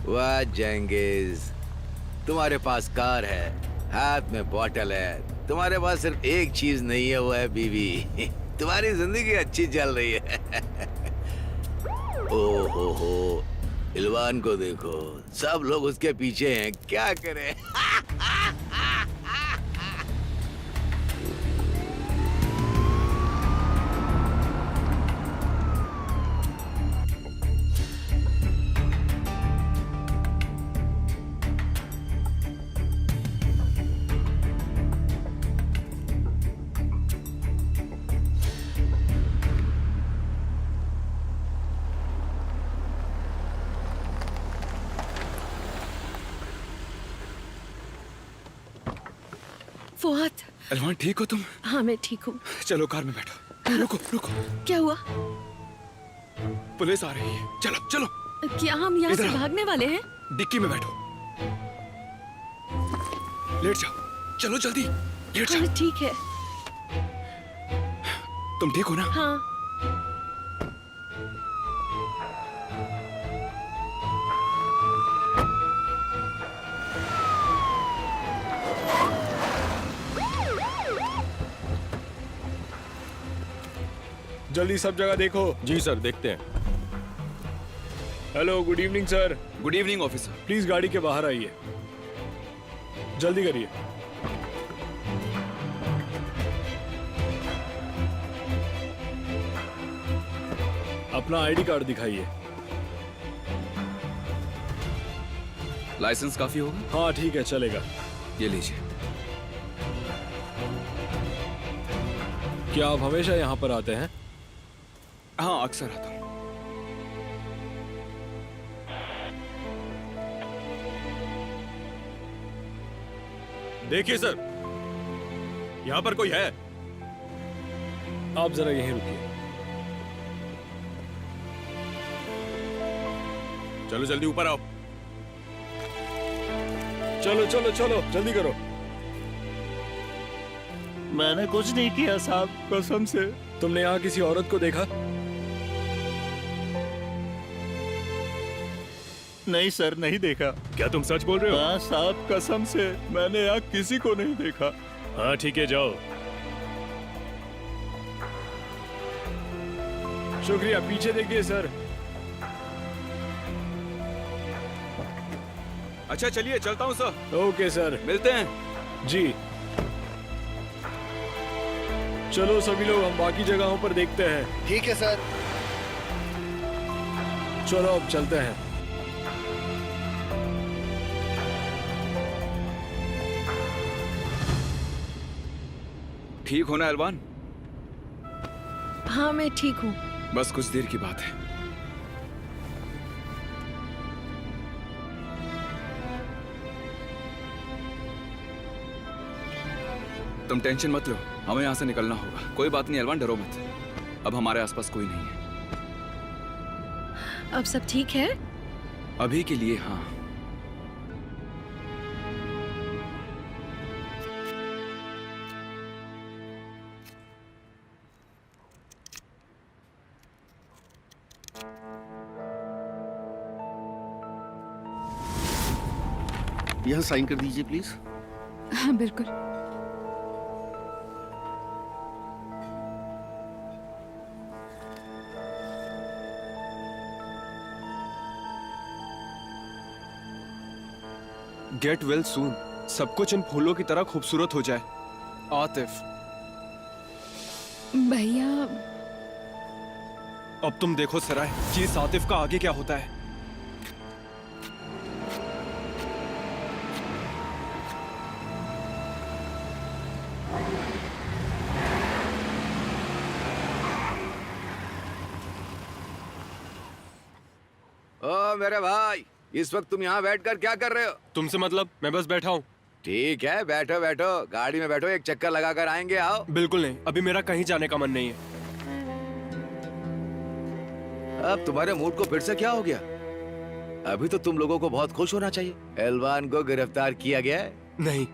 वाह जेंगिस, तुम्हारे पास कार है, हाथ में बॉटल है, तुम्हारे पास सिर्फ एक चीज नहीं है, वो है बीवी। तुम्हारी जिंदगी अच्छी चल रही है। ओ हो, इलवान को देखो, सब लोग उसके पीछे हैं, क्या करें। फुआद। अलमान ठीक हो तुम? हाँ मैं ठीक हूँ। चलो कार में बैठो। रुको रुको। क्या हुआ? पुलिस आ रही है, चलो चलो। क्या हम यहाँ से भागने वाले हैं? डिक्की में बैठो। लेट जाओ, चलो जल्दी लेट जाओ। ठीक है। तुम ठीक हो ना? हाँ। जल्दी सब जगह देखो। जी सर, देखते हैं। Hello, good evening sir. Good evening officer. Please गाड़ी के बाहर आइए, जल्दी करिए। अपना आईडी कार्ड दिखाइए। लाइसेंस काफी होगा? हाँ ठीक है, चलेगा। ये लीजिए। क्या आप हमेशा यहाँ पर आते हैं? हाँ अक्सर आता हूँ। देखिए सर, यहाँ पर कोई है? आप जरा यहीं रुकिए। चलो जल्दी ऊपर आओ। चलो चलो चलो, जल्दी करो। मैंने कुछ नहीं किया साहब, कसम से। तुमने यहाँ किसी औरत को देखा? नहीं सर, नहीं देखा। क्या तुम सच बोल रहे हो? हाँ साहब, कसम से मैंने यहाँ किसी को नहीं देखा। हाँ ठीक है, जाओ। शुक्रिया, पीछे देखिए सर। अच्छा चलिए, चलता हूँ सर। ओके सर, मिलते हैं। जी। चलो सभी लोग, हम बाकी जगहों पर देखते हैं। ठीक है सर। चलो अब चलते हैं। ठीक हो ना अलवान? हाँ मैं ठीक हूँ। बस कुछ देर की बात है। तुम टेंशन मत लो, हमें यहाँ से निकलना होगा। कोई बात नहीं अलवान, डरो मत। अब हमारे आसपास कोई नहीं है। अब सब ठीक है? अभी के लिए हाँ। यहाँ साइन कर दीजिए प्लीज। हाँ बिल्कुल। Get well soon. सब कुछ इन फूलों की तरह खूबसूरत हो जाए। आतिफ, भैया। अब तुम देखो सराय कि इस आतिफ का आगे क्या होता है। ओ मेरे भाई, इस वक्त तुम यहाँ बैठकर क्या कर रहे हो? तुमसे मतलब? मैं बस बैठा हूँ। ठीक है, बैठो बैठो, गाड़ी में बैठो, एक चक्कर लगा कर आएंगे। आओ। बिल्कुल नहीं, अभी मेरा कहीं जाने का मन नहीं है। अब तुम्हारे मूड को फिर से क्या हो गया? अभी तो तुम लोगों को बहुत खुश होना चाहिए। एलवान को गिरफ्तार किया गया है। नहीं,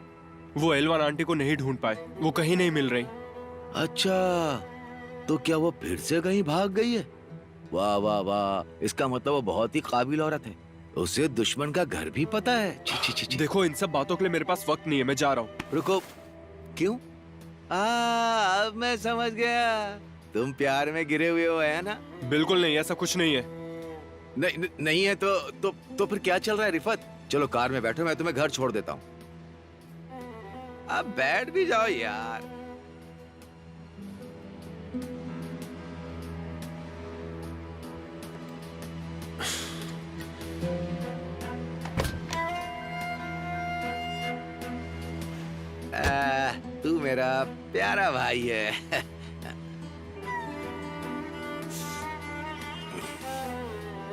वो एलवान आंटी को नहीं ढूंढ पाए, वो कहीं नहीं मिल रही। अच्छा, तो क्या वो फिर से कहीं भाग गई है? वाह वाह वाह, इसका मतलब वो बहुत ही काबिल औरत है। उसे दुश्मन का घर भी पता है। छी छी छी छी। देखो इन सब बातों के लिए मेरे पास वक्त नहीं है, मैं जा रहा हूँ। रुको, क्यों? अब मैं समझ गया, तुम प्यार में गिरे हुए हो, है ना? बिल्कुल नहीं, ऐसा कुछ नहीं है। नहीं है तो फिर क्या चल रहा है रिफत? चलो कार में बैठो, मैं तुम्हें घर छोड़ देता हूँ। अब बैठ भी जाओ यार। तू मेरा प्यारा भाई है।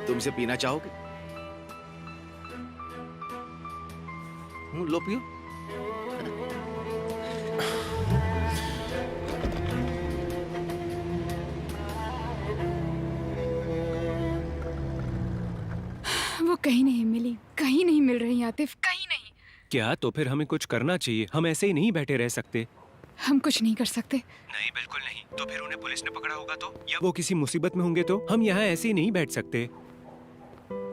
तुमसे पीना चाहोगे? लो पियो। वो कहीं नहीं मिली, कहीं नहीं मिल रही आतिफ, कहीं नहीं। क्या? तो फिर हमें कुछ करना चाहिए, हम ऐसे ही नहीं बैठे रह सकते। हम कुछ नहीं कर सकते। नहीं, बिल्कुल नहीं। तो फिर उन्हें पुलिस ने पकड़ा होगा तो, या वो किसी मुसीबत में होंगे तो? हम यहाँ ऐसे ही नहीं बैठ सकते।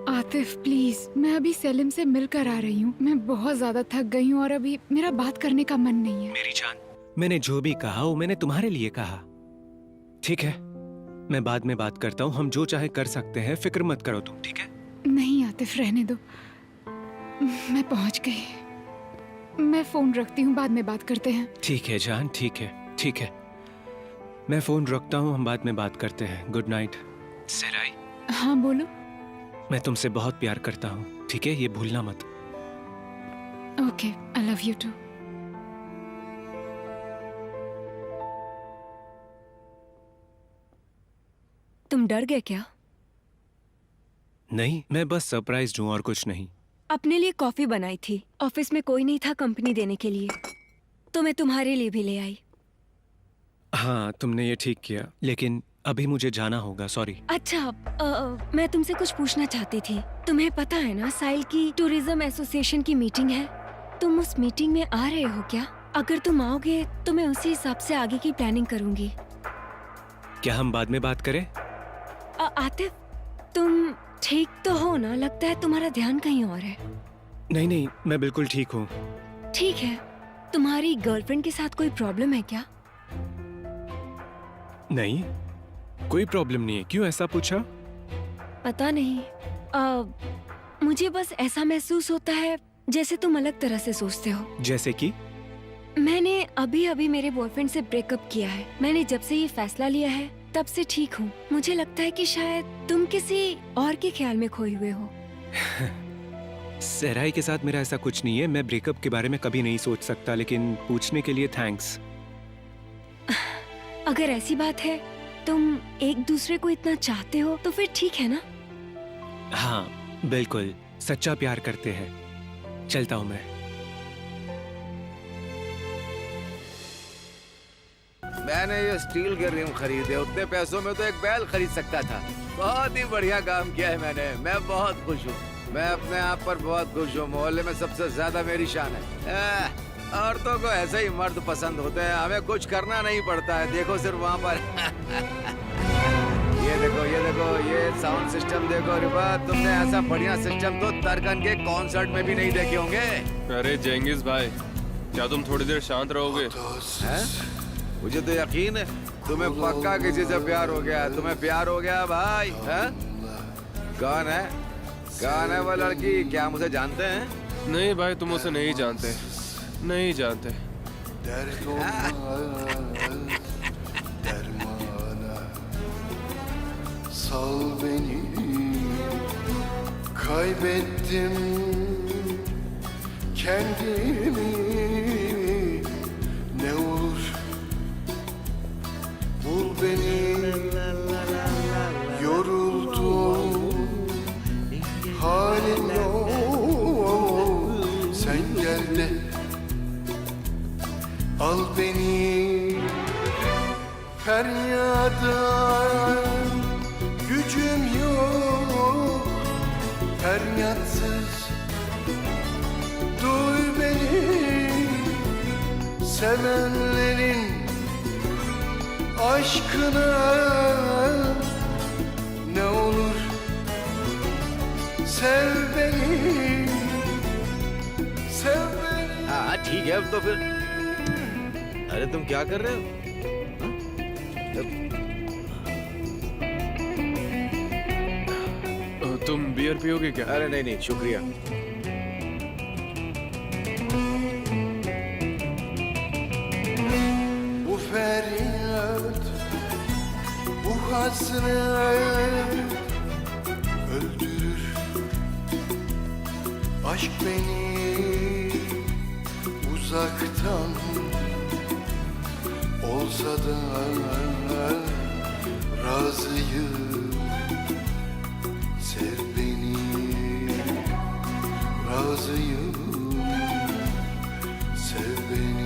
आतिफ प्लीज, मैं अभी सेलिम से मिलकर आ रही हूँ। मैं बहुत ज्यादा थक गई हूँ और अभी मेरा बात करने का मन नहीं है। मेरी जान, मैंने जो भी कहा वो मैंने तुम्हारे लिए कहा, ठीक है? मैं बाद में बात करता हूँ, हम जो चाहे कर सकते हैं, फिक्र मत करो तुम, ठीक है? नहीं आतिफ, रहने दो, मैं पहुँच गई। मैं फोन रखती हूँ, बाद में बात करते हैं। ठीक है जान, ठीक है, ठीक है। मैं फोन रखता हूँ, हम बाद में बात करते हैं। Good night. सेराई, हाँ बोलो। मैं तुमसे बहुत प्यार करता हूँ, ठीक है? ये भूलना मत। Okay, I love you too. तुम डर गए क्या? नहीं, मैं बस सरप्राइज्ड हूँ और कुछ नहीं। अपने लिए कॉफी बनाई थी, ऑफिस में कोई नहीं था कंपनी देने के लिए, तो मैं तुम्हारे लिए भी ले आई। हाँ, तुमने ये ठीक किया, लेकिन अभी मुझे जाना होगा, सॉरी। अच्छा, मैं तुमसे कुछ पूछना चाहती थी। तुम्हें पता है ना, साइल की टूरिज्म एसोसिएशन की मीटिंग है। तुम उस मीटिंग में आ रहे हो क्या? अगर तुम आओगे तो मैं उसी हिसाब से आगे की प्लानिंग करूंगी। क्या हम बाद में बात करें? आतिफ, तुम ठीक तो हो ना? लगता है तुम्हारा ध्यान कहीं और है। नहीं नहीं, मैं बिल्कुल ठीक हूँ। ठीक है, तुम्हारी गर्लफ्रेंड के साथ कोई प्रॉब्लम है क्या? नहीं, कोई प्रॉब्लम नहीं है। क्यों ऐसा पूछा? पता नहीं, मुझे बस ऐसा महसूस होता है जैसे तुम अलग तरह से सोचते हो। जैसे कि? मैंने अभी अभी मेरे बॉयफ्रेंड से ब्रेकअप किया है। मैंने जब से ये फैसला लिया है तब से ठीक हूँ। मुझे लगता है कि शायद तुम किसी और के ख्याल में खोए हुए हो। सहराई के साथ मेरा ऐसा कुछ नहीं है। मैं ब्रेकअप के बारे में कभी नहीं सोच सकता, लेकिन पूछने के लिए थैंक्स। अगर ऐसी बात है, तुम एक दूसरे को इतना चाहते हो तो फिर ठीक है ना? हाँ बिल्कुल, सच्चा प्यार करते हैं। चलता हूँ मैं। मैंने ये स्टील के रिम खरीदे, उतने पैसों में तो एक बैल खरीद सकता था। बहुत ही बढ़िया काम किया है मैंने, मैं बहुत खुश हूँ। मैं अपने आप पर बहुत खुश हूँ। मोहल्ले में सबसे ज्यादा मेरी शान है। औरतों को ऐसे ही मर्द पसंद होते हैं, हमें कुछ करना नहीं पड़ता है। देखो सिर्फ वहाँ पर ये देखो, ये साउंड सिस्टम देखो। रिफत, तुमने ऐसा बढ़िया सिस्टम तो तरकन के कॉन्सर्ट में भी नहीं देखे होंगे। अरे जेंगिस भाई, क्या तुम थोड़ी देर शांत रहोगे? मुझे तो यकीन है तुम्हें पक्का किसी से प्यार हो गया। तुम्हें प्यार हो गया भाई, है? कौन है? कौन है वो लड़की? क्या मुझे जानते हैं? नहीं भाई, तुम उसे नहीं जानते, नहीं जानते। Sal beni, kaybettim kendimi. Ne olur bul beni, yoruldum, halim yok. Sen gel de al beni, feryada gücüm yok, feryatsız duy beni. Sevenlerin aşkına ne olur sev beni, sev beni. हाँ ठीक है अब तो फिर। अरे तुम क्या कर रहे हो? तुम बियर पियोगे क्या? अरे नहीं नहीं शुक्रिया। Bu feryat, bu hasret öldürür. Aşk beni uzaktan olsa da razıyım. Sev beni, razıyım. Sev beni.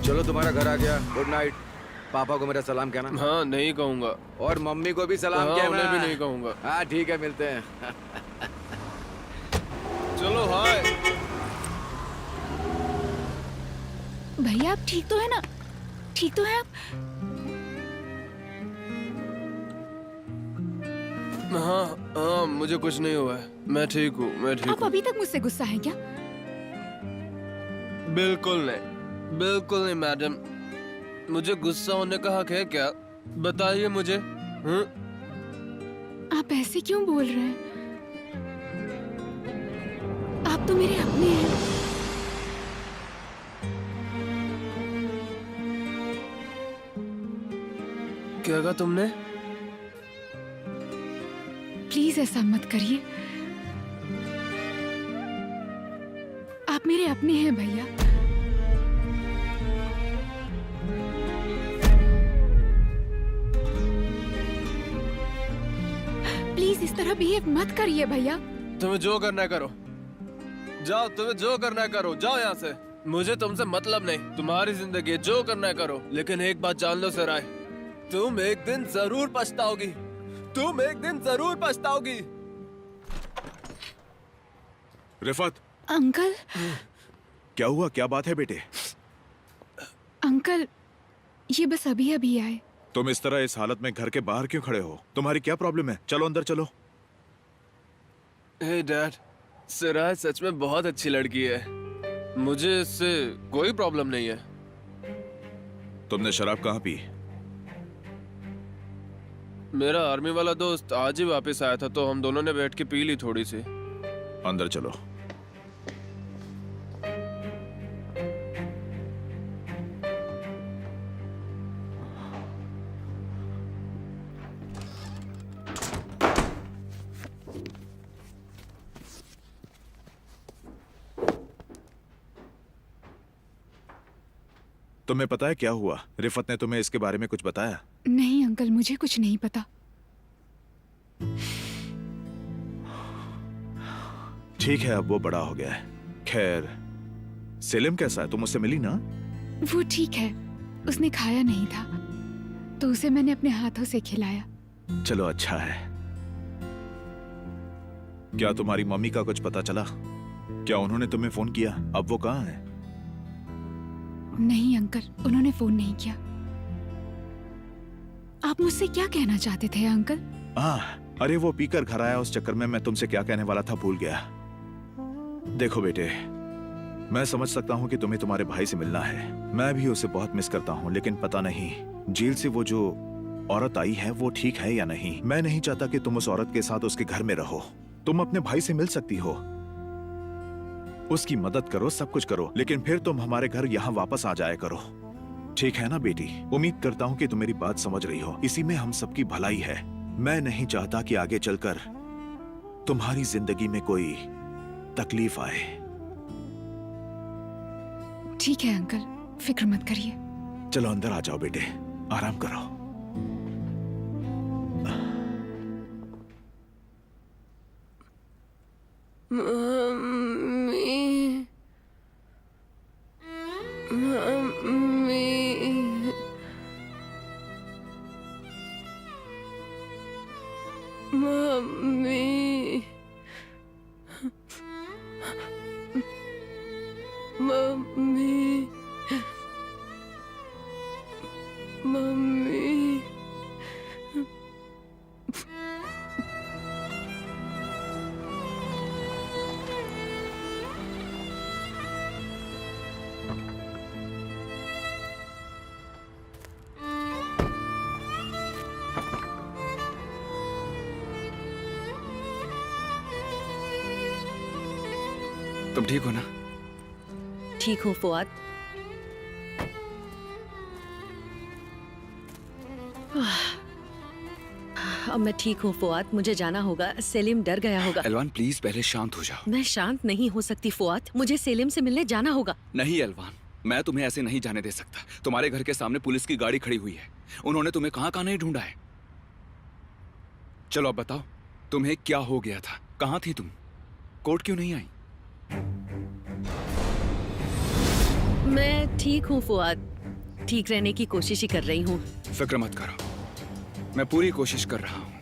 चलो तुम्हारा घर आ गया। Good night. पापा को मेरा सलाम कहना। हाँ नहीं कहूंगा। और मम्मी को भी सलाम हाँ, कहना। उन्हें भी नहीं कहूंगा। हाँ ठीक है मिलते हैं। चलो हाय। भैया आप ठीक तो है ना? ठीक तो है आप? हाँ हाँ मुझे कुछ नहीं हुआ है, मैं ठीक हूँ, मैं ठीक आप हूँ। अभी तक मुझसे गुस्सा है क्या? बिल्कुल नहीं, बिल्कुल नहीं मैडम, मुझे गुस्सा होने का हक है क्या? बताइए मुझे। आप ऐसे क्यों बोल रहे हैं? आप तो मेरे अपने हैं। क्या कहा तुमने? प्लीज ऐसा मत करिए। आप मेरे अपने हैं भैया। प्लीज इस तरह बिहेव मत करिए भैया। तुम्हें जो करना है करो, जाओ, तुम्हें जो करना है करो, जाओ यहाँ से। मुझे तुमसे मतलब नहीं, तुम्हारी जिंदगी है, जो करना है करो। लेकिन एक बात जान लो सराय, तुम एक दिन जरूर पछताओगी, तुम एक दिन जरूर पछताओगी। रिफत, अंकल। क्या हुआ? क्या बात है बेटे? अंकल ये बस अभी अभी आए। तुम इस तरह इस हालत में घर के बाहर क्यों खड़े हो? तुम्हारी क्या प्रॉब्लम है? चलो अंदर चलो। हे डैड, सराय सच में बहुत अच्छी लड़की है, मुझे इससे कोई प्रॉब्लम नहीं है। तुमने शराब कहाँ पी? मेरा आर्मी वाला दोस्त आज ही वापस आया था, तो हम दोनों ने बैठ के पी ली थोड़ी सी। अंदर चलो। तुम्हें पता है क्या हुआ? रिफत ने तुम्हें इसके बारे में कुछ बताया? नहीं अंकल, मुझे कुछ नहीं पता। ठीक है, अब वो बड़ा हो गया है। खैर, सेलिम कैसा है? तुम उससे मिली ना? वो ठीक है, उसने खाया नहीं था तो उसे मैंने अपने हाथों से खिलाया। चलो अच्छा है। क्या तुम्हारी मम्मी का कुछ पता चला? क्या उन्होंने तुम्हें फोन किया? अब वो कहाँ है? नहीं अंकल, उन्होंने फोन नहीं किया। आप मुझसे क्या कहना चाहते थे अंकल? अरे वो पीकर घर आया, उस चक्कर में मैं तुमसे क्या कहने वाला था भूल गया। देखो बेटे, मैं समझ सकता हूँ कि तुम्हें तुम्हारे भाई से मिलना है, मैं भी उसे बहुत मिस करता हूँ, लेकिन पता नहीं जेल से वो जो औरत आई है वो ठीक है या नहीं। मैं नहीं चाहता कि तुम उस औरत के साथ उसके घर में रहो। तुम अपने भाई से मिल सकती हो, उसकी मदद करो, सब कुछ करो, लेकिन फिर तुम हमारे घर यहाँ वापस आ जाया करो, ठीक है ना बेटी? उम्मीद करता हूँ कि तुम मेरी बात समझ रही हो, इसी में हम सबकी भलाई है। मैं नहीं चाहता कि आगे चलकर तुम्हारी जिंदगी में कोई तकलीफ आए। ठीक है अंकल, फिक्र मत करिए। चलो अंदर आ जाओ बेटे, आराम करो। Mummy, mummy, mummy, mummy, mummy. तुम ठीक हो ना? ठीक हूँ फुआद। अब मैं ठीक हूँ फुआद, मुझे जाना होगा। सेलिम डर गया होगा। एलवान प्लीज पहले शांत हो जाओ। मैं शांत नहीं हो सकती फुआद, मुझे सेलिम से मिलने जाना होगा। नहीं एलवान, मैं तुम्हें ऐसे नहीं जाने दे सकता। तुम्हारे घर के सामने पुलिस की गाड़ी खड़ी हुई है, उन्होंने तुम्हें कहाँ कहाँ नहीं ढूंढा है। चलो अब बताओ, तुम्हें क्या हो गया था? कहाँ थी तुम? कोर्ट क्यों नहीं आई? मैं ठीक हूँ फुआद, ठीक रहने की कोशिश ही कर रही हूँ। फिक्र मत करो, मैं पूरी कोशिश कर रहा हूँ।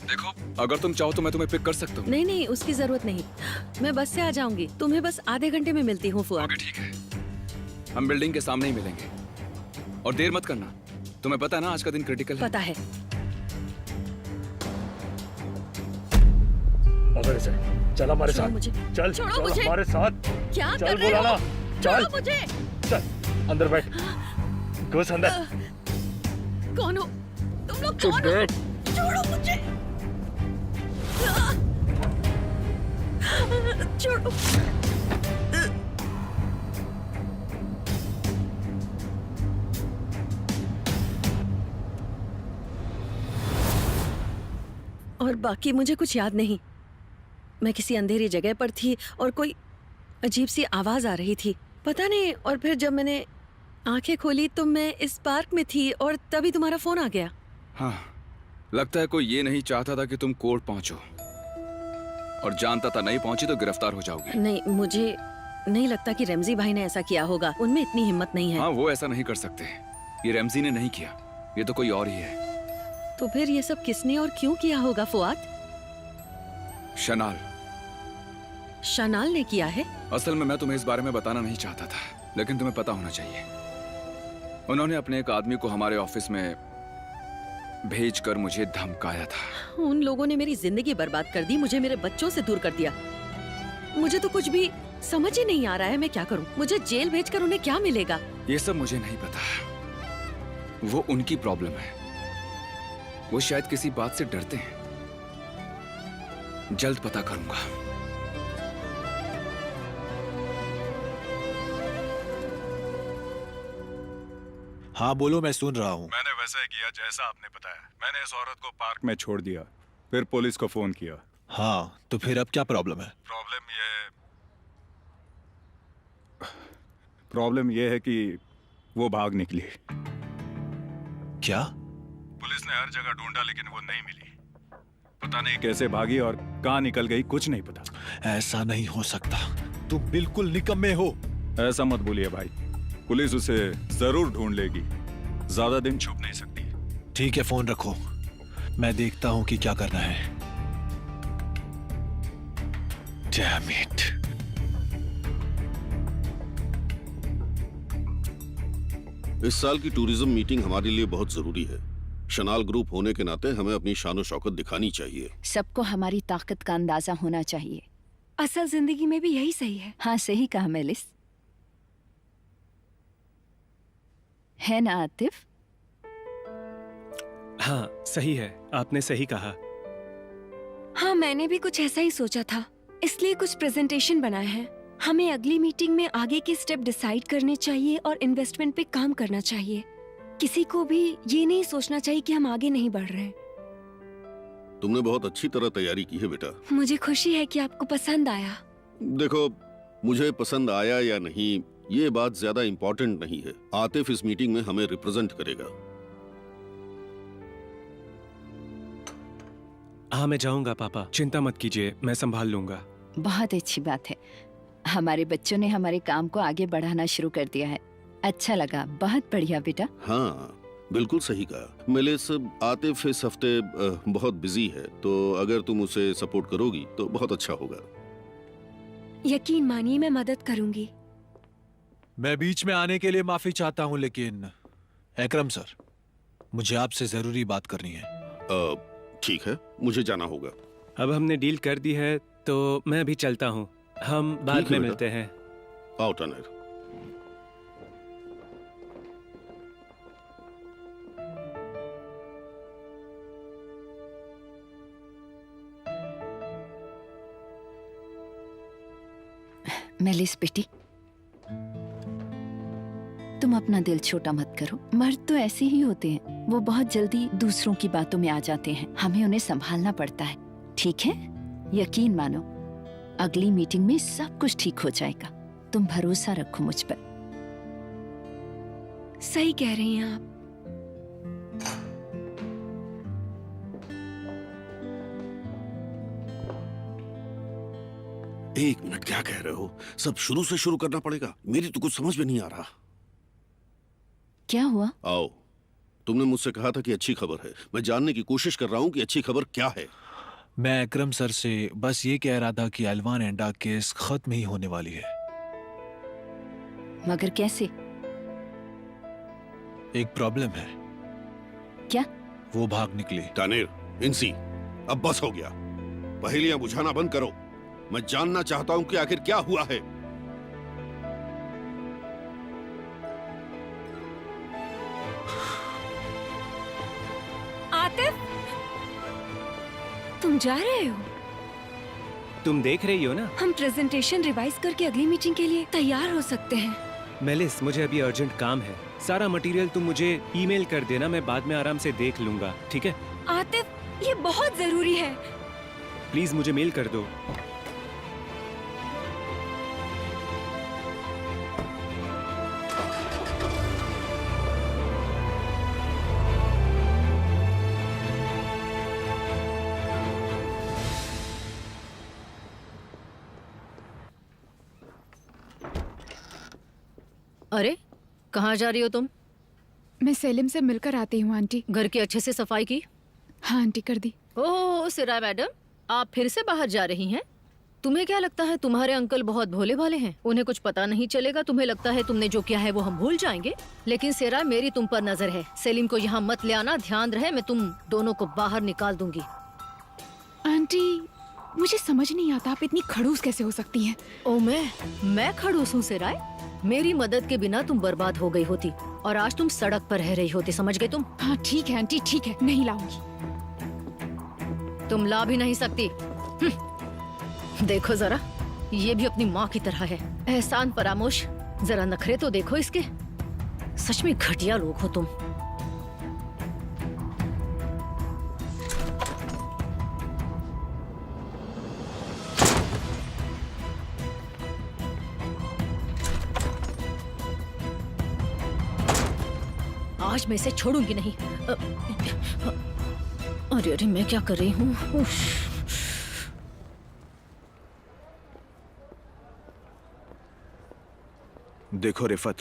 देखो, अगर तुम चाहो तो मैं तुम्हें पिक कर सकता हूँ। नहीं नहीं, उसकी जरूरत नहीं, मैं बस से आ जाऊंगी। तुम्हें बस आधे घंटे में मिलती हूँ फुआद। ओके ठीक है, हम बिल्डिंग के सामने ही मिलेंगे। और देर मत करना, तुम्हें पता है ना आज का दिन क्रिटिकल है। पता है। पकड़ इसे, चल हमारे छोड़ो साथ। मुझे। चल छोड़ो चल मुझे। हमारे साथ। क्या चल कर रहे बोला हो? ना, चल छोड़ो मुझे। चल अंदर बैठ, घुस अंदर। कौन हो तुम लोग? चुप कौन हो? बैठ। छोड़ो मुझे। छोड़ो। और बाकी मुझे कुछ याद नहीं। मैं किसी अंधेरी जगह पर थी और कोई अजीब सी आवाज आ रही थी, पता नहीं। और फिर जब मैंने आंखें खोली तो मैं इस पार्क में थी और तभी तुम्हारा फोन आ गया। हाँ, लगता है कोई ये नहीं चाहता था कि तुम कोर्ट पहुंचो, और जानता था नहीं पहुंची तो गिरफ्तार हो जाओगी। नहीं, मुझे नहीं लगता कि रमजी भाई ने ऐसा किया होगा, उनमें इतनी हिम्मत नहीं है। हाँ, वो ऐसा नहीं कर सकते। ये रमजी ने नहीं किया, ये तो कोई और ही है। तो फिर ये सब किसने और क्यों किया होगा फुआद? शनाल। शनाल ने किया है? असल में मैं तुम्हें इस बारे में बताना नहीं चाहता था, लेकिन तुम्हें पता होना चाहिए। उन्होंने अपने एक आदमी को हमारे ऑफिस में भेजकर मुझे धमकाया था। उन लोगों ने मेरी जिंदगी बर्बाद कर दी, मुझे मेरे बच्चों से दूर कर दिया। मुझे तो कुछ भी समझ ही नहीं आ रहा है, मैं क्या करूं? मुझे जेल भेजकर उन्हें क्या मिलेगा? ये सब मुझे नहीं पता, वो उनकी प्रॉब्लम है। वो शायद किसी बात से डरते हैं। जल्द पता करूंगा। हाँ बोलो, मैं सुन रहा हूँ। मैंने वैसा ही किया जैसा आपने बताया। मैंने इस औरत को पार्क में छोड़ दिया, फिर पुलिस को फोन किया। हाँ, तो फिर अब क्या प्रॉब्लम है? प्रॉब्लम ये है कि वो भाग निकली। क्या? पुलिस ने हर जगह ढूंढा लेकिन वो नहीं मिली। पता नहीं कैसे भागी और कहाँ निकल गई, कुछ नहीं पता। ऐसा नहीं हो सकता, तुम बिल्कुल निकम्मे हो। ऐसा मत बोलिए भाई, पुलिस उसे जरूर ढूंढ लेगी। ज्यादा दिन छुप नहीं सकती। ठीक है, फोन रखो, मैं देखता हूं कि क्या करना है। Damn it. इस साल की टूरिज्म मीटिंग हमारे लिए बहुत जरूरी है। शनाल ग्रुप होने के नाते हमें अपनी शान और शौकत दिखानी चाहिए। सबको हमारी ताकत का अंदाजा होना चाहिए। असल जिंदगी में भी यही सही है। हाँ सही कहा मेलिस, है ना आतिफ? हाँ सही है, आपने सही कहा। हाँ, मैंने भी कुछ ऐसा ही सोचा था, इसलिए कुछ प्रेजेंटेशन बनाए हैं। हमें अगली मीटिंग में आगे के स्टेप डिसाइड करने चाहिए और इन्वेस्टमेंट पे काम करना चाहिए। किसी को भी ये नहीं सोचना चाहिए कि हम आगे नहीं बढ़ रहे। तुमने बहुत अच्छी तरह तैयारी की है बेटा। मुझे खुशी है कि आपको पसंद आया। देखो, मुझे पसंद आया या नहीं ये बात ज्यादा इम्पोर्टेंट नहीं है। आतिफ इस मीटिंग में हमें रिप्रेजेंट करेगा। हाँ मैं जाऊंगा पापा, चिंता मत कीजिए, मैं संभाल लूंगा। बहुत अच्छी बात है। हमारे बच्चों ने हमारे काम को आगे बढ़ाना शुरू कर दिया है। अच्छा लगा, बहुत बढ़िया बेटा। हाँ बिल्कुल सही कहा। मेलिस, आतिफ इस हफ्ते बहुत बिजी है, तो अगर तुम उसे सपोर्ट करोगी तो बहुत अच्छा होगा। यकीन मानिए मैं मदद करूंगी। मैं बीच में आने के लिए माफी चाहता हूं, लेकिन एकरम सर, मुझे आपसे जरूरी बात करनी है। ठीक है, मुझे जाना होगा। अब हमने डील कर दी है तो मैं अभी चलता हूँ, हम बाद ठीक है में बेटा। मिलते हैं। आओ टनर। मेलिस बेटी, तुम अपना दिल छोटा मत करो। मर्द तो ऐसे ही होते हैं, वो बहुत जल्दी दूसरों की बातों में आ जाते हैं। हमें उन्हें संभालना पड़ता है, ठीक है? यकीन मानो, अगली मीटिंग में सब कुछ ठीक हो जाएगा। तुम भरोसा रखो मुझ पर। सही कह रही हैं आप। एक मिनट, क्या कह रहे हो? सब शुरू से शुरू करना पड़ेगा? मेरी तो कुछ समझ में नहीं आ रहा। क्या हुआ? आओ, तुमने मुझसे कहा था कि अच्छी खबर है। मैं जानने की कोशिश कर रहा हूँ कि अच्छी खबर क्या है। मैं एकरम सर से बस ये कह रहा था कि एल्वान एंडा केस खत्म ही होने वाली है। मगर कैसे? एक प्रॉब्लम है। क्या? वो भाग निकली। तानिर, इंसी, अब बस हो गया। पहेलियां बुझाना बंद करो। मैं जानना चाहता हूं कि आखिर क्या हुआ है। आतिफ, तुम जा रहे हो? तुम देख रही हो ना? हम प्रेजेंटेशन रिवाइज करके अगली मीटिंग के लिए तैयार हो सकते हैं। मेलिस, मुझे अभी अर्जेंट काम है। सारा मटेरियल तुम मुझे ईमेल कर देना, मैं बाद में आराम से देख लूंगा, ठीक है? आतिफ, ये बहुत जरूरी है। प्लीज मुझे मेल कर दो। अरे, कहाँ जा रही हो तुम? मैं सेलिम से मिलकर आती हूँ आंटी। घर की अच्छे से सफाई की? हाँ आंटी, कर दी। ओह सिरा मैडम, आप फिर से बाहर जा रही हैं? तुम्हें क्या लगता है तुम्हारे अंकल बहुत भोले भाले हैं? उन्हें कुछ पता नहीं चलेगा? तुम्हें लगता है तुमने जो किया है वो हम भूल जाएंगे? लेकिन सिरा, मेरी तुम पर नजर है। सेलिम को यहाँ मत ले आना, ध्यान रहे। मैं तुम दोनों को बाहर निकाल दूंगी। आंटी, मुझे समझ नहीं आता आप इतनी खड़ूस कैसे हो सकती हैं? ओ, मैं खड़ूस हूँ सिराय? मेरी मदद के बिना तुम बर्बाद हो गई होती और आज तुम सड़क पर रह रही होती, समझ गए तुम? हाँ ठीक है आंटी, ठीक है, नहीं लाऊंगी। तुम ला भी नहीं सकती। देखो जरा, ये भी अपनी माँ की तरह है। एहसान फरामोश, जरा नखरे तो देखो इसके। सच में घटिया लोग हो तुम। आज मैं इसे छोड़ूंगी नहीं। अरे अरे, मैं क्या कर रही हूँ? देखो रिफत,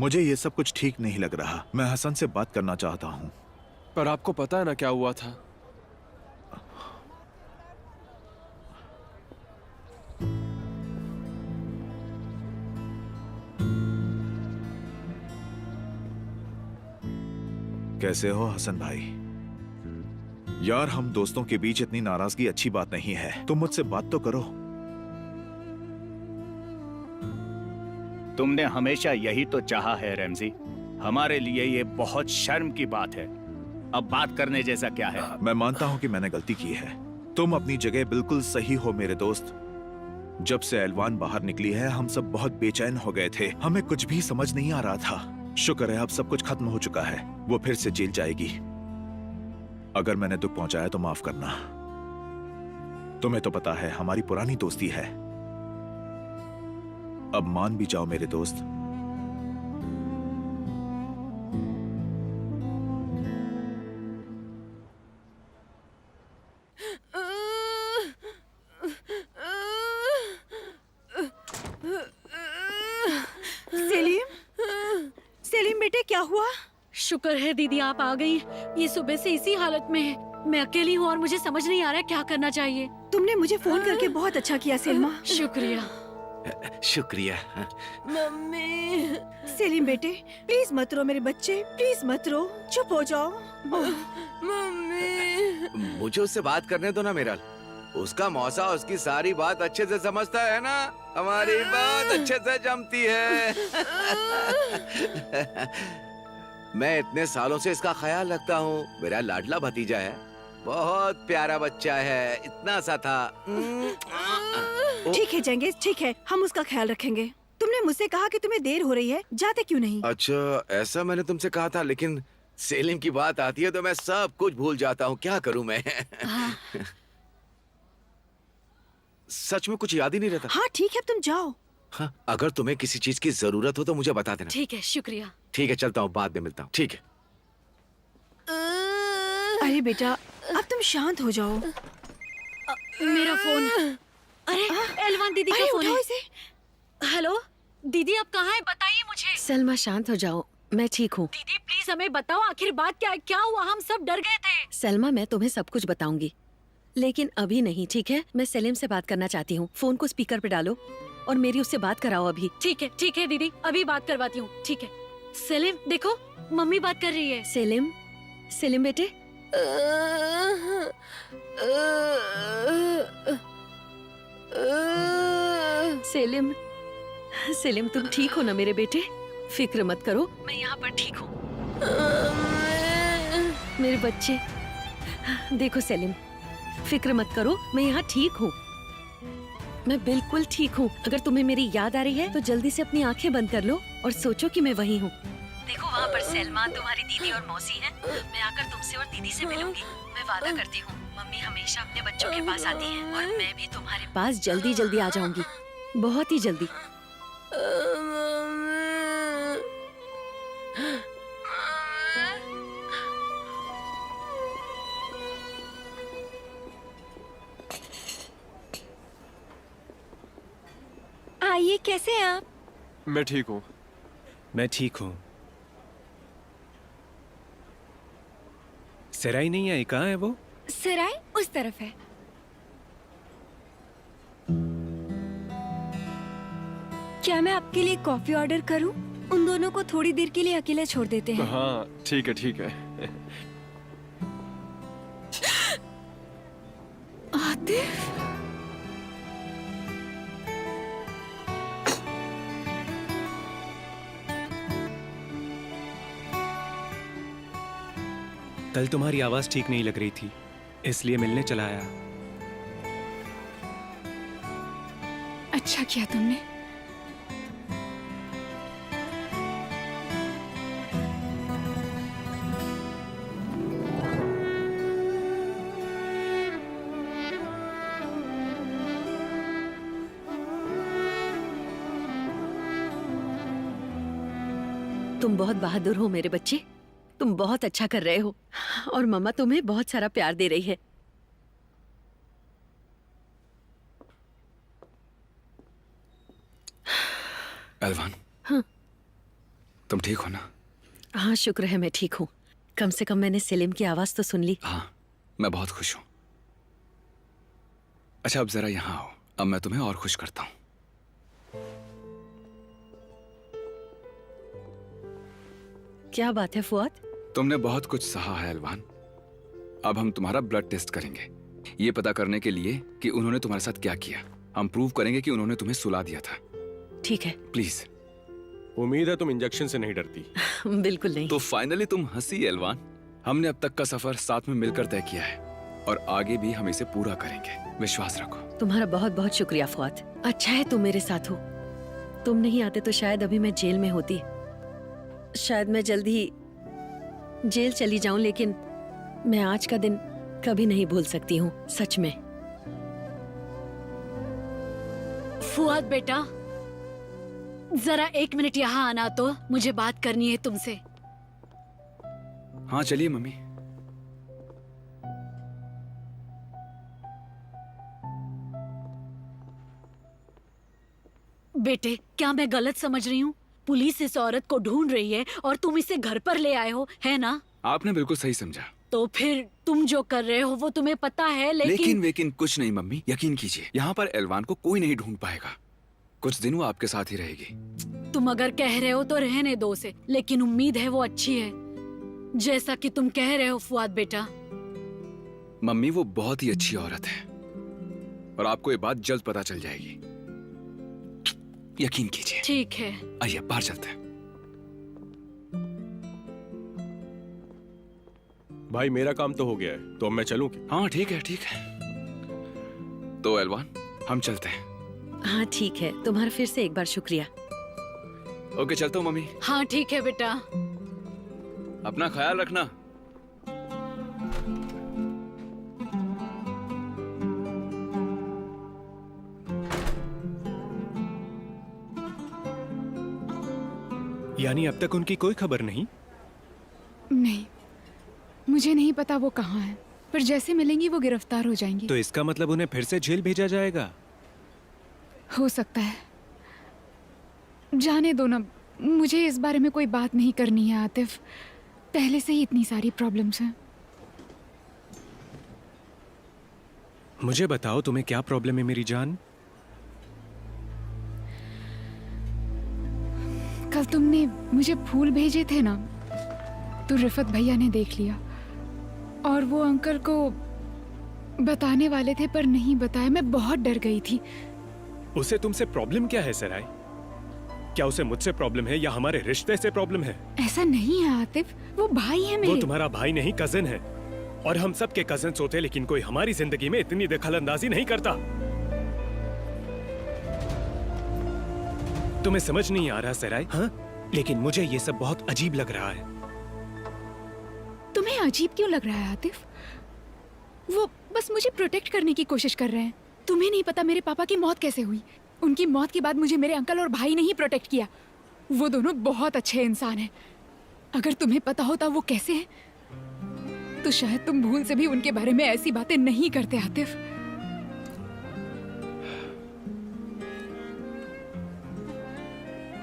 मुझे ये सब कुछ ठीक नहीं लग रहा। मैं हसन से बात करना चाहता हूँ। पर आपको पता है ना क्या हुआ था? कैसे हो हसन भाई? यार, हम दोस्तों के बीच इतनी नाराजगी अच्छी बात नहीं है। तुम मुझसे बात तो करो। तुमने हमेशा यही तो चाहा है रमजी। हमारे लिए ये बहुत शर्म की बात है। अब बात करने जैसा क्या है? मैं मानता हूं कि मैंने गलती की है। तुम अपनी जगह बिल्कुल सही हो मेरे दोस्त। जब से एलवान बाहर निकली है हम सब बहुत बेचैन हो गए थे। हमें कुछ भी समझ नहीं आ रहा था। शुक्र है अब सब कुछ खत्म हो चुका है। वो फिर से जेल जाएगी। अगर मैंने दुख पहुंचाया तो माफ करना। तुम्हें तो पता है हमारी पुरानी दोस्ती है। अब मान भी जाओ मेरे दोस्त। सेलिम, सेलिम बेटे क्या हुआ? शुक्र है दीदी आप आ गई। ये सुबह से इसी हालत में है। मैं अकेली हूँ और मुझे समझ नहीं आ रहा क्या करना चाहिए। तुमने मुझे फोन करके बहुत अच्छा किया सलमा। शुक्रिया। शुक्रिया। मम्मी। सेलिम बेटे प्लीज मत रो मेरे बच्चे, प्लीज मत रो, चुप हो जाओ। मम्मी। मुझे उससे बात करने दो ना मेरा। उसका मौसा उसकी सारी बात अच्छे से समझता है ना। हमारी बात अच्छे से जमती है। मैं इतने सालों से इसका ख्याल रखता हूँ। मेरा लाडला भतीजा है, बहुत प्यारा बच्चा है, इतना सा था। ठीक है जेंगिस, ठीक है, हम उसका ख्याल रखेंगे। तुमने मुझसे कहा कि तुम्हें देर हो रही है, जाते क्यों नहीं? अच्छा ऐसा मैंने तुमसे कहा था, लेकिन सेलिम की बात आती है तो मैं सब कुछ भूल जाता हूँ। क्या करूँ मैं? सच में कुछ याद ही नहीं रहता। हाँ ठीक है, तुम जाओ। हाँ, अगर तुम्हें किसी चीज की जरूरत हो तो मुझे बता देना। ठीक है, शुक्रिया। ठीक है, चलता हूँ, बाद में मिलता हूँ। ठीक है। अरे बेटा अब तुम शांत हो जाओ। मेरा फोन। अरे एलवान दीदी का फोन है। हेलो दीदी, आप कहाँ हैं? बताइए मुझे। सलमा शांत हो जाओ, मैं ठीक हूँ। दीदी प्लीज हमें बताओ आखिर बात क्या है, क्या हुआ? हम सब डर गए थे। सलमा मैं तुम्हें सब कुछ बताऊंगी, लेकिन अभी नहीं, ठीक है? मैं सलीम से बात करना चाहती हूँ। फोन को स्पीकर पे डालो और मेरी उससे बात कराओ अभी। ठीक है दीदी, अभी बात करवाती हूँ। ठीक है। सलीम देखो, मम्मी बात कर रही है। सलीम, सलीम बेटे। सलीम, सलीम तुम ठीक हो ना मेरे बेटे? फिक्र मत करो, मैं यहाँ पर ठीक हूँ। मेरे बच्चे देखो सलीम, फिक्र मत करो, मैं यहाँ ठीक हूँ, मैं बिल्कुल ठीक हूँ। अगर तुम्हें मेरी याद आ रही है तो जल्दी से अपनी आंखें बंद कर लो और सोचो कि मैं वही हूँ। देखो वहाँ पर सलमा, तुम्हारी दीदी और मौसी हैं। मैं आकर तुमसे और दीदी से मिलूंगी, मैं वादा करती हूँ। मम्मी हमेशा अपने बच्चों के पास आती हैं और मैं भी तुम्हारे पास जल्दी जल्दी आ जाऊंगी, बहुत ही जल्दी। आइए, कैसे हैं आप? मैं ठीक हूँ। मैं ठीक हूँ। सराय नहीं आई, कहाँ है वो? सराय उस तरफ है। क्या मैं आपके लिए कॉफी ऑर्डर करूं? उन दोनों को थोड़ी देर के लिए अकेले छोड़ देते हैं। हाँ ठीक है, ठीक है। आतिफ, कल तुम्हारी आवाज ठीक नहीं लग रही थी, इसलिए मिलने चला आया। अच्छा किया तुमने। तुम बहुत बहादुर हो मेरे बच्चे, तुम बहुत अच्छा कर रहे हो और मम्मा तुम्हें बहुत सारा प्यार दे रही है। एलवान, हाँ। तुम ठीक हो ना? हाँ शुक्र है, मैं ठीक हूँ। कम से कम मैंने सलीम की आवाज तो सुन ली। हाँ, मैं बहुत खुश हूँ। अच्छा अब जरा यहाँ आओ, अब मैं तुम्हें और खुश करता हूँ। क्या बात है फुआद? तुमने बहुत कुछ सहा है एलवान। अब हम तुम्हारा ब्लड टेस्ट करेंगे, ये पता करने के लिए कि उन्होंने तुम्हारे साथ क्या किया। हम प्रूव करेंगे कि उन्होंने तुम्हें सुला दिया था। ठीक है। प्लीज। उम्मीद है तुम इंजेक्शन से नहीं डरती। बिल्कुल नहीं। तो फाइनली तुम हंसी एलवान। हमने अब तक का सफर साथ में मिलकर तय किया है और आगे भी हम इसे पूरा करेंगे, विश्वास रखो। तुम्हारा बहुत बहुत शुक्रिया फुआद। अच्छा है तुम मेरे साथ हो। तुम नहीं आते तो शायद अभी मैं जेल में होती। शायद मैं जल्दी ही जेल चली जाऊं, लेकिन मैं आज का दिन कभी नहीं भूल सकती हूँ, सच में। फुआद बेटा, जरा 1 मिनट यहाँ आना, तो मुझे बात करनी है तुमसे। हाँ चलिए मम्मी। बेटे, क्या मैं गलत समझ रही हूँ? पुलिस इस औरत को ढूंढ रही है और तुम इसे घर पर ले आए हो, है ना? आपने बिल्कुल सही समझा। तो फिर तुम जो कर रहे हो वो तुम्हें पता है, लेकिन कुछ नहीं मम्मी, यकीन कीजिए, यहाँ पर एलवान को कोई नहीं ढूंढ पाएगा। कुछ दिन वो आपके साथ ही रहेगी। तुम अगर कह रहे हो तो रहने दो उसे, लेकिन उम्मीद है वो अच्छी है, जैसा कि तुम कह रहे हो फुआद बेटा। मम्मी वो बहुत ही अच्छी औरत है और आपको ये बात जल्द पता चल जाएगी, यकीन कीजिए। ठीक है, आइए बाहर चलते हैं। भाई मेरा काम तो हो गया है, तो अब मैं चलूं क्या? हाँ ठीक है ठीक है। तो एलवान हम चलते हैं। हाँ ठीक है, तुम्हारा फिर से एक बार शुक्रिया। ओके चलता हूँ मम्मी। हाँ ठीक है बेटा। अपना ख्याल रखना। यानी अब तक उनकी कोई खबर नहीं? नहीं, मुझे नहीं पता वो कहाँ है, पर जैसे मिलेंगी वो गिरफ्तार हो जाएंगी। तो इसका मतलब उन्हें फिर से जेल भेजा जाएगा? हो सकता है, जाने दो ना, मुझे इस बारे में कोई बात नहीं करनी है आतिफ। पहले से ही इतनी सारी प्रॉब्लम्स हैं। मुझे बताओ तुम्हें क्या प्रॉब्लम है मेरी जान? कल तुमने मुझे फूल भेजे थे ना, तो रिफत भैया ने देख लिया और वो अंकल को बताने वाले थे पर नहीं बताया। मैं बहुत डर गई थी। उसे तुमसे प्रॉब्लम क्या है सराय? क्या उसे मुझसे प्रॉब्लम है या हमारे रिश्ते से प्रॉब्लम है? ऐसा नहीं है आतिफ, वो भाई है मेरे। वो तुम्हारा भाई नहीं, कजिन है। और हम सब के कजिन्स होते, लेकिन कोई हमारी जिंदगी में इतनी दखलंदाजी नहीं करता। तुम्हें समझ नहीं आ रहा सराय? हाँ, लेकिन मुझे ये सब बहुत अजीब लग रहा है। तुम्हें अजीब क्यों लग रहा है आतिफ? वो बस मुझे प्रोटेक्ट करने की कोशिश कर रहे हैं। तुम्हें नहीं पता मेरे पापा की मौत कैसे हुई। उनकी मौत के बाद मुझे मेरे अंकल और भाई ने ही प्रोटेक्ट किया। वो दोनों बहुत अच्छे इंसान हैं। अगर तुम्हें पता होता वो कैसे हैं, तो शायद तुम भूल से भी उनके बारे में ऐसी बातें नहीं करते आतिफ।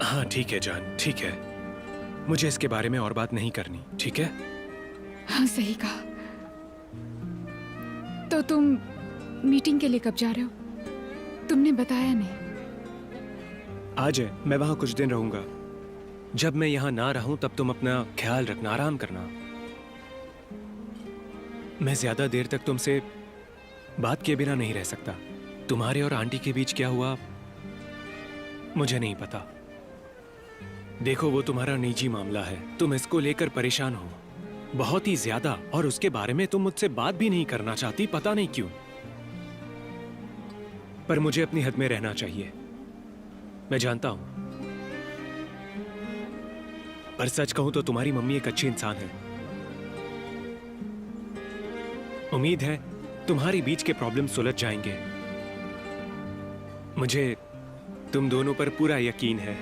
हाँ ठीक है जान, ठीक है। मुझे इसके बारे में और बात नहीं करनी, ठीक है? हाँ सही कहा। तो तुम मीटिंग के लिए कब जा रहे हो? तुमने बताया नहीं। आज है, मैं वहां कुछ दिन रहूंगा। जब मैं यहाँ ना रहूं तब तुम अपना ख्याल रखना, आराम करना। मैं ज्यादा देर तक तुमसे बात किए बिना नहीं रह सकता। तुम्हारे और आंटी के बीच क्या हुआ मुझे नहीं पता। देखो वो तुम्हारा निजी मामला है, तुम इसको लेकर परेशान हो बहुत ही ज्यादा, और उसके बारे में तुम मुझसे बात भी नहीं करना चाहती, पता नहीं क्यों। पर मुझे अपनी हद में रहना चाहिए, मैं जानता हूं। पर सच कहूं तो तुम्हारी मम्मी एक अच्छी इंसान है। उम्मीद है तुम्हारे बीच के प्रॉब्लम सुलझ जाएंगे। मुझे तुम दोनों पर पूरा यकीन है।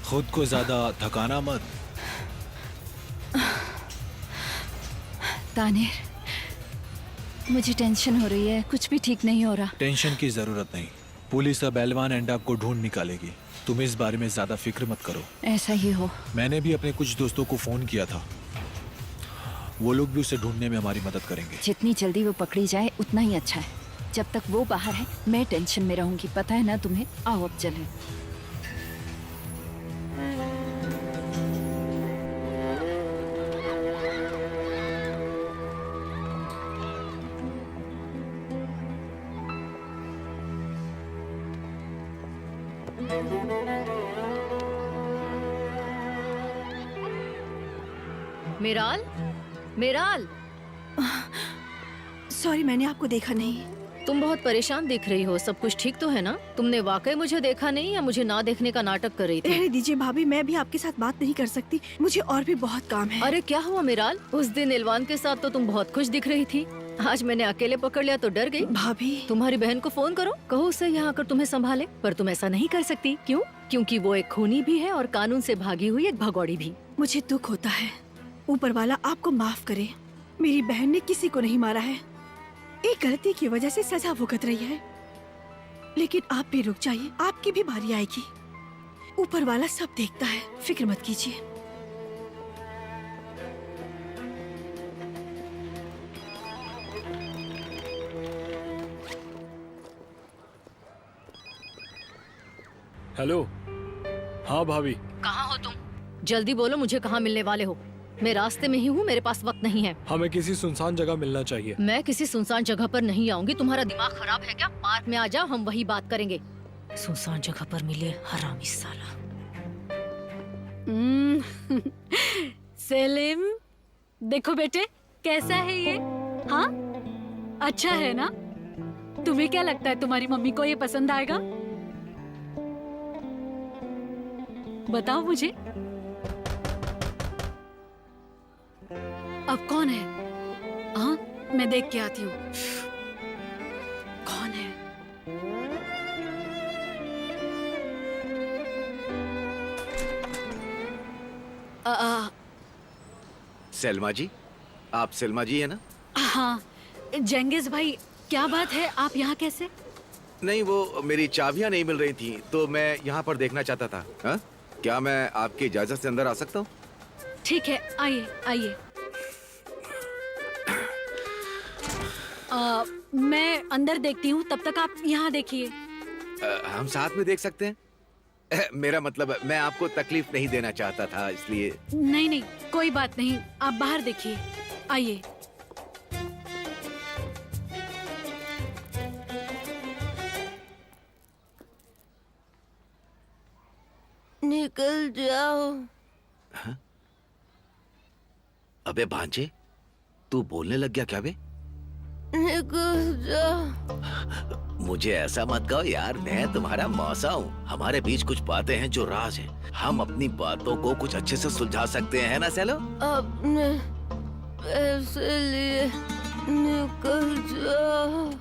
खुद को ज्यादा थकाना मत। तानिर, मुझे टेंशन हो रही है, कुछ भी ठीक नहीं हो रहा। टेंशन की जरूरत नहीं, पुलिस अब एलवान एंड आपको ढूंढ निकालेगी। तुम इस बारे में ज्यादा फिक्र मत करो। ऐसा ही हो। मैंने भी अपने कुछ दोस्तों को फोन किया था, वो लोग भी उसे ढूंढने में हमारी मदद करेंगे। जितनी जल्दी वो पकड़ी जाए उतना ही अच्छा है। जब तक वो बाहर है मैं टेंशन में रहूंगी, पता है ना तुम्हें। आओ अब चलें। मिराल, मेराल, सॉरी, मैंने आपको देखा नहीं। तुम बहुत परेशान दिख रही हो। सब कुछ ठीक तो है ना? तुमने वाकई मुझे देखा नहीं या मुझे ना देखने का नाटक कर रही थी? रहने दीजिए भाभी, मैं भी आपके साथ बात नहीं कर सकती। मुझे और भी बहुत काम है। अरे क्या हुआ मेराल? उस दिन इलवान के साथ तो तुम बहुत खुश दिख रही थी। आज मैंने अकेले पकड़ लिया तो डर गई। भाभी, तुम्हारी बहन को फोन करो, कहो उसे यहाँ आकर तुम्हें संभाले। पर तुम ऐसा नहीं कर सकती। क्यों? क्योंकि वो एक खूनी भी है और कानून से भागी हुई एक भगौड़ी भी। मुझे दुख होता है। ऊपर वाला आपको माफ करे। मेरी बहन ने किसी को नहीं मारा है। एक गलती की वजह से सजा भुगत रही है। लेकिन आप भी रुक जाइए, आपकी भी बारी आएगी। ऊपर वाला सब देखता है, फिक्र मत कीजिए। हेलो। हाँ भाभी। कहाँ हो तुम? जल्दी बोलो, मुझे कहाँ मिलने वाले हो? मैं रास्ते में ही हूँ, मेरे पास वक्त नहीं है। हमें किसी सुनसान जगह मिलना चाहिए। मैं किसी सुनसान जगह पर नहीं आऊंगी। तुम्हारा दिमाग खराब है क्या? पार्क में आ जाओ, हम वही बात करेंगे। सुनसान जगह पर मिले, हरामी साला। सेलिम, देखो बेटे, कैसा है ये? हाँ, अच्छा है ना? तुम्हें क्या लगता है, तुम्हारी मम्मी को ये पसंद आएगा? बताओ मुझे। अब कौन है? हाँ, मैं देख के आती हूँ। कौन है? सलमा जी, आप सलमा जी है ना? हाँ, जेंगिस भाई, क्या बात है? आप यहाँ कैसे? नहीं, वो मेरी चाबियां नहीं मिल रही थी तो मैं यहाँ पर देखना चाहता था। हा? क्या मैं आपकी इजाजत से अंदर आ सकता हूँ? ठीक है, आइए आइए। मैं अंदर देखती हूँ, तब तक आप यहाँ देखिए। हम साथ में देख सकते हैं? मेरा मतलब मैं आपको तकलीफ नहीं देना चाहता था, इसलिए। नहीं नहीं, कोई बात नहीं, आप बाहर देखिए। आइए। निकल जाओ। हाँ? अबे भांजे, तू बोलने लग गया क्या बे? निकल जाओ। मुझे ऐसा मत कहो यार, मैं तुम्हारा मौसा हूँ। हमारे बीच कुछ बातें हैं जो राज हैं। हम अपनी बातों को कुछ अच्छे से सुलझा सकते हैं ना सेलो? अपने पैसे लिए निकल जाओ।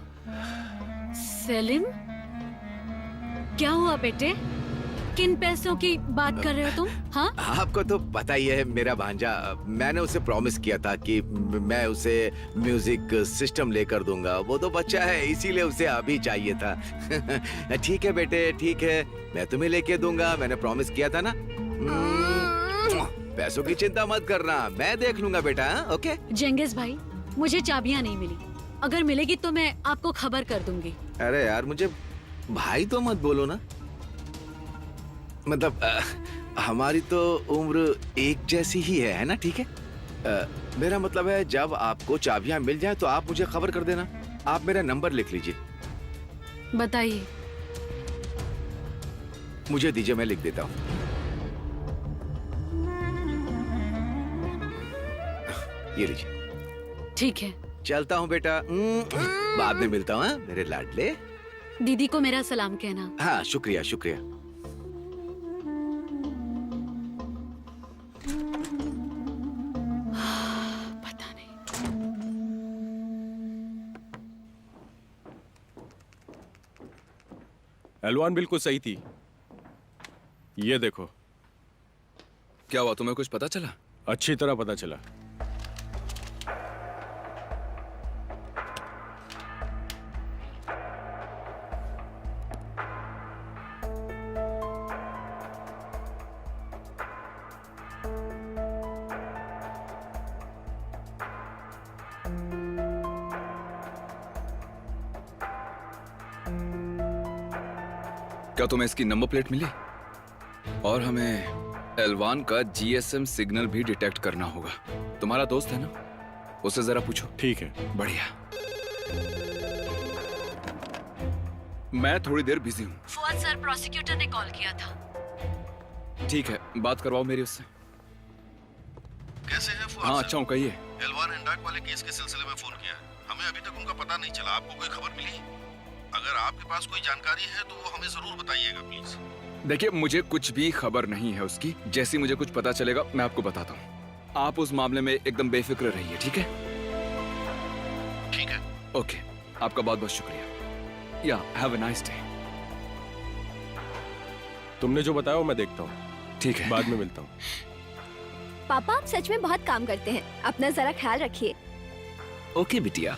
सेलिम, क्या हुआ बेटे? किन पैसों की बात कर रहे हो तुम? हाँ? आपको तो पता ही है, मेरा भांजा, मैंने उसे प्रॉमिस किया था कि मैं उसे म्यूजिक सिस्टम लेकर दूंगा। वो तो बच्चा है, इसीलिए उसे अभी चाहिए था। ठीक है बेटे, ठीक है, मैं तुम्हें लेके दूंगा। मैंने प्रॉमिस किया था ना। पैसों की चिंता मत करना, मैं देख लूंगा बेटा। ओके? जेंगिस भाई, मुझे चाबियां नहीं मिली। अगर मिलेगी तो मैं आपको खबर कर दूंगी। अरे यार, मुझे भाई तो मत बोलो ना। मतलब हमारी तो उम्र एक जैसी ही है ना? ठीक है, मेरा मतलब है जब आपको चाबियां मिल जाए तो आप मुझे खबर कर देना। आप मेरा नंबर लिख लीजिए। बताइए। मुझे दीजिए, मैं लिख देता हूँ। ये लीजिए। ठीक है, चलता हूँ बेटा। बाद में मिलता हूँ मेरे लाडले। दीदी को मेरा सलाम कहना। हाँ, शुक्रिया शुक्रिया। एलवान बिल्कुल सही थी। ये देखो। क्या हुआ, तुम्हें कुछ पता चला? अच्छी तरह पता चला। क्या तुम्हें इसकी नंबर प्लेट मिली? और हमें एलवान का जीएसएम सिग्नल भी डिटेक्ट करना होगा। तुम्हारा दोस्त है ना, उसे जरा पूछो। ठीक है। बढ़िया। मैं थोड़ी देर बिजी हूँ। फुआद सर, प्रोसिक्यूटर ने कॉल किया था। ठीक है, बात करवाओ मेरी उससे। कैसे हैं फुआद हाँ साहब? अच्छा हूँ, कहिए। एलवान एंड डाक वाले केस के सिलसिले में फोन किया है। हमें अभी तक उनका पता नहीं चला। आपको कोई खबर मिली? अगर आपके पास कोई जानकारी है तो वो हमें जरूर बताइएगा प्लीज। देखिए, मुझे कुछ भी खबर नहीं है उसकी। जैसे मुझे कुछ पता चलेगा मैं आपको बताता हूँ। आप उस मामले में एकदम बेफिक्र रहिए, ठीक है? ठीक है। ओके, आपका बहुत बहुत शुक्रिया। या हैव अ नाइस डे। तुमने जो बताया वो मैं देखता हूँ। ठीक है, बाद में मिलता हूँ। पापा आप सच में बहुत काम करते हैं, अपना जरा ख्याल रखिए। ओके बिटिया।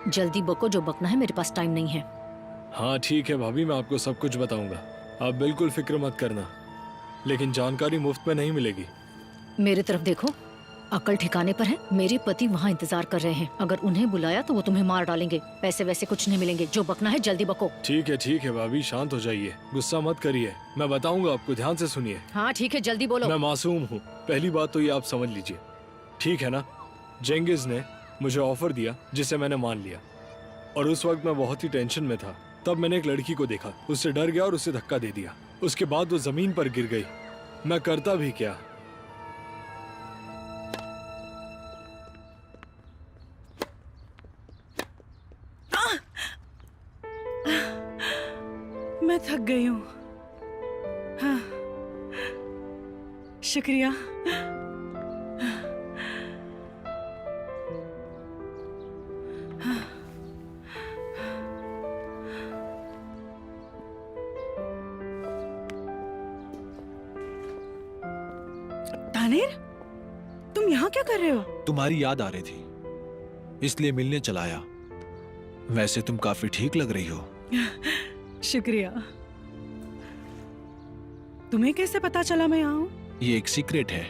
जल्दी बको, जो बकना है, मेरे पास टाइम नहीं है। हाँ ठीक है भाभी, मैं आपको सब कुछ बताऊंगा। आप बिल्कुल फिक्र मत करना, लेकिन जानकारी मुफ्त में नहीं मिलेगी। मेरी तरफ देखो, अकल ठिकाने पर है। मेरे पति वहाँ इंतजार कर रहे हैं। अगर उन्हें बुलाया तो वो तुम्हें मार डालेंगे। पैसे वैसे कुछ नहीं मिलेंगे। जो बकना है जल्दी बको। ठीक है भाभी, शांत हो जाइए, गुस्सा मत करिए। मैं बताऊंगा आपको, ध्यान से सुनिए। हाँ ठीक है, जल्दी बोलो। मैं मासूम हूँ, पहली बात तो ये आप समझ लीजिए, ठीक है ना? जेंगिज ने मुझे ऑफर दिया जिसे मैंने मान लिया, और उस वक्त मैं बहुत ही टेंशन में था। तब मैंने एक लड़की को देखा, उससे डर गया और उसे धक्का दे दिया। उसके बाद वो जमीन पर गिर गई। मैं करता भी क्या? मैं थक गई हूँ। हाँ, शुक्रिया। तानिर, तुम यहाँ क्या कर रहे हो? तुम्हारी याद आ रही थी, इसलिए मिलने चला आया। वैसे तुम काफी ठीक लग रही हो। शुक्रिया। तुम्हें कैसे पता चला मैं यहाँ हूँ? ये एक सीक्रेट है।